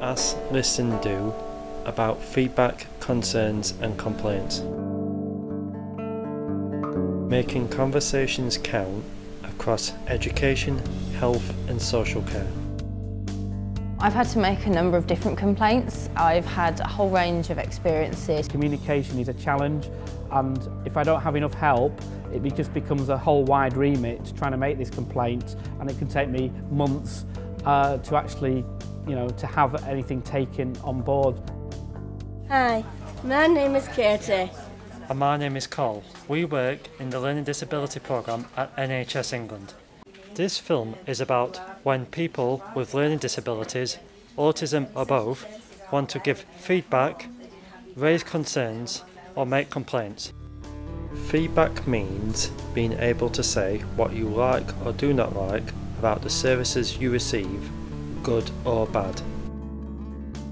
Ask, Listen, Do about feedback, concerns and complaints. Making conversations count across education, health and social care. I've had to make a number of different complaints. I've had a whole range of experiences. Communication is a challenge, and if I don't have enough help, it just becomes a whole wide remit trying to make this complaint, and it can take me months to actually, to have anything taken on board. Hi, my name is Katie. And my name is Cole. We work in the Learning Disability Programme at NHS England. This film is about when people with learning disabilities, autism or both, want to give feedback, raise concerns or make complaints. Feedback means being able to say what you like or do not like about the services you receive, good or bad.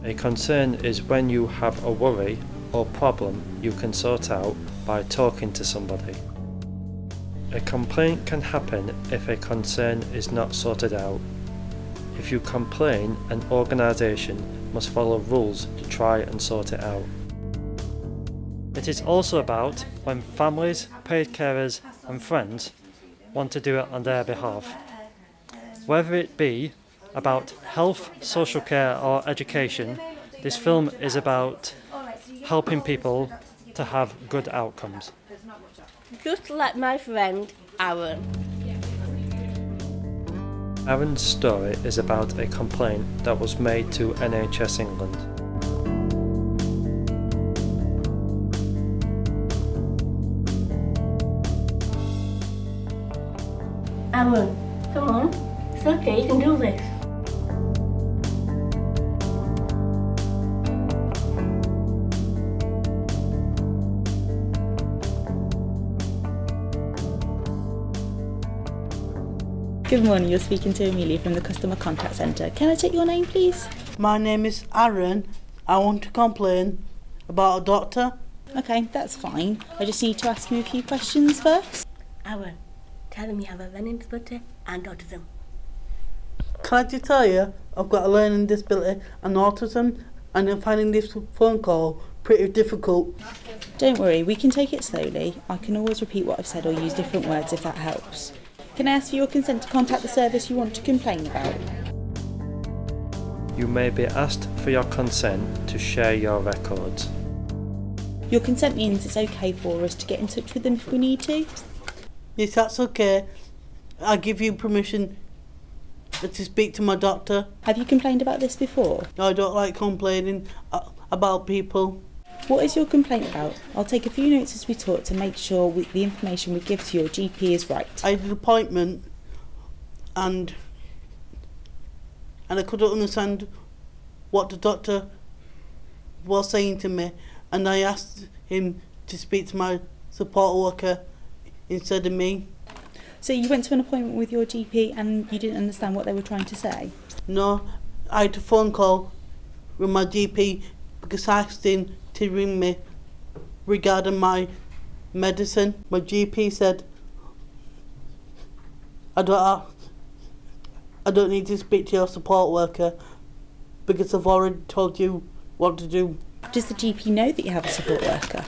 A concern is when you have a worry or problem you can sort out by talking to somebody. A complaint can happen if a concern is not sorted out. If you complain, an organisation must follow rules to try and sort it out. It is also about when families, paid carers and friends want to do it on their behalf. Whether it be about health, social care or education, this film is about helping people to have good outcomes. Just like my friend Aaron. Aaron's story is about a complaint that was made to NHS England. Aaron, come on. It's okay, you can do this. Good morning, you're speaking to Amelia from the Customer Contact Centre. Can I take your name, please? My name is Aaron. I want to complain about a doctor. Okay, that's fine. I just need to ask you a few questions first. Aaron, tell him you have a learning disability and autism. Can I just tell you, I've got a learning disability and autism, and I'm finding this phone call pretty difficult. Don't worry, we can take it slowly. I can always repeat what I've said or use different words if that helps. Can I ask for your consent to contact the service you want to complain about? You may be asked for your consent to share your records. Your consent means it's okay for us to get in touch with them if we need to? Yes, that's okay. I give you permission to speak to my doctor. Have you complained about this before? I don't like complaining about people. What is your complaint about? I'll take a few notes as we talk to make sure the information we give to your GP is right. I had an appointment and I couldn't understand what the doctor was saying to me, and I asked him to speak to my support worker instead of me. So you went to an appointment with your GP and you didn't understand what they were trying to say? No, I had a phone call with my GP because I asked him to ring me regarding my medicine. My GP said I don't need to speak to your support worker because I've already told you what to do. Does the GP know that you have a support worker?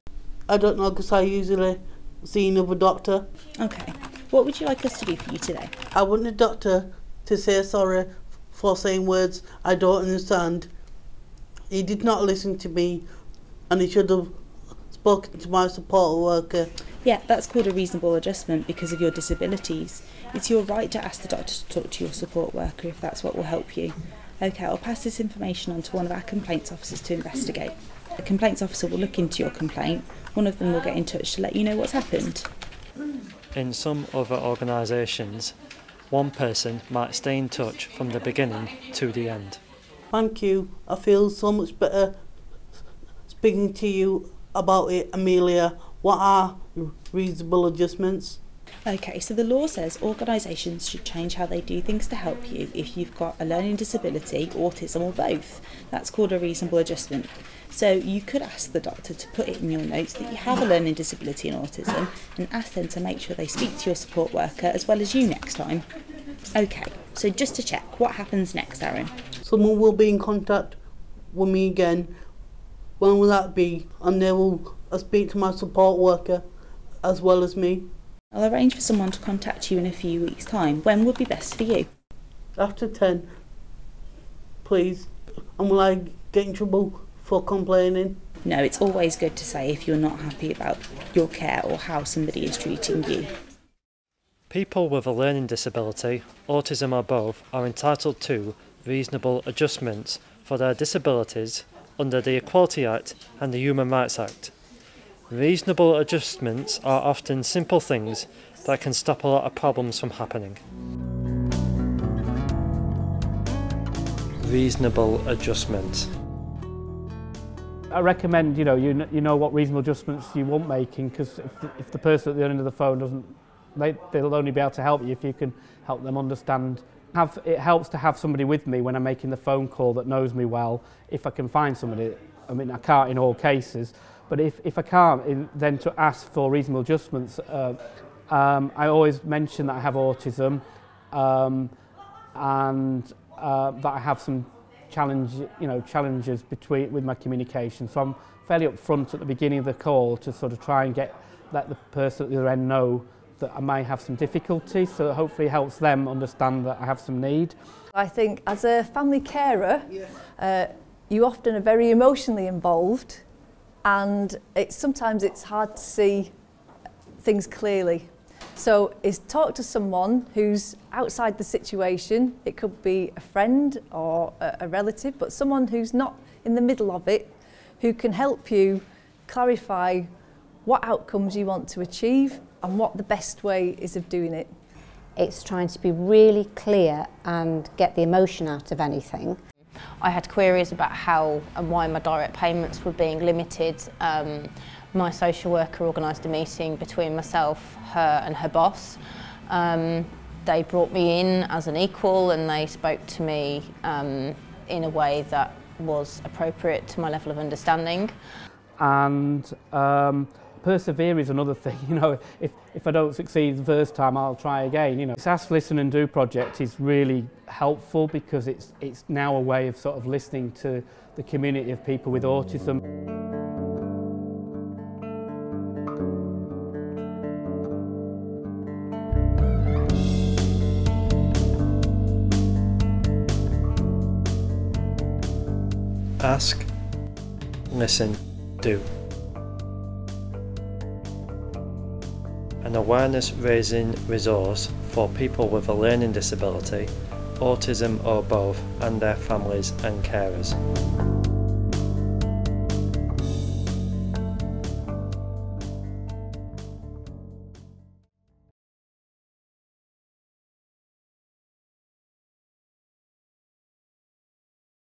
I don't know because I usually see another doctor. Okay. What would you like us to do for you today? I want the doctor to say sorry for saying words I don't understand. He did not listen to me and he should have spoken to my support worker. Yeah, that's called a reasonable adjustment because of your disabilities. It's your right to ask the doctor to talk to your support worker if that's what will help you. Okay, I'll pass this information on to one of our complaints officers to investigate. The complaints officer will look into your complaint. One of them will get in touch to let you know what's happened. In some other organisations, one person might stay in touch from the beginning to the end. Thank you. I feel so much better speaking to you about it, Amelia. What are reasonable adjustments? Okay, so the law says organisations should change how they do things to help you if you've got a learning disability, autism or both. That's called a reasonable adjustment. So you could ask the doctor to put it in your notes that you have a learning disability and autism and ask them to make sure they speak to your support worker as well as you next time. Okay, so just to check, what happens next, Aaron? Someone will be in contact with me again. When will that be? And they will speak to my support worker as well as me. I'll arrange for someone to contact you in a few weeks' time. When would be best for you? After 10, please. And will I get in trouble for complaining? No, it's always good to say if you're not happy about your care or how somebody is treating you. People with a learning disability, autism or both, are entitled to reasonable adjustments for their disabilities under the Equality Act and the Human Rights Act. Reasonable adjustments are often simple things that can stop a lot of problems from happening. Reasonable adjustments. I recommend, you know what reasonable adjustments you want making, because if the person at the other end of the phone doesn't, they'll only be able to help you if you can help them understand. It helps to have somebody with me when I'm making the phone call that knows me well, if I can find somebody. I mean, I can't in all cases, but if I can't, then to ask for reasonable adjustments. I always mention that I have autism and that I have some challenges with my communication. So I'm fairly upfront at the beginning of the call to sort of try and let the person at the other end know that I may have some difficulty, so that hopefully it helps them understand that I have some need. I think as a family carer, you often are very emotionally involved, and sometimes it's hard to see things clearly. So is talk to someone who's outside the situation. It could be a friend or a relative, but someone who's not in the middle of it, who can help you clarify what outcomes you want to achieve and what the best way is of doing it. It's trying to be really clear and get the emotion out of anything. I had queries about how and why my direct payments were being limited. My social worker organised a meeting between myself, her and her boss. They brought me in as an equal and they spoke to me in a way that was appropriate to my level of understanding. And persevere is another thing. If I don't succeed the first time, I'll try again. This Ask, Listen and Do project is really helpful because it's now a way of sort of listening to the community of people with autism. Ask, listen, do. An awareness-raising resource for people with a learning disability, autism or both, and their families and carers.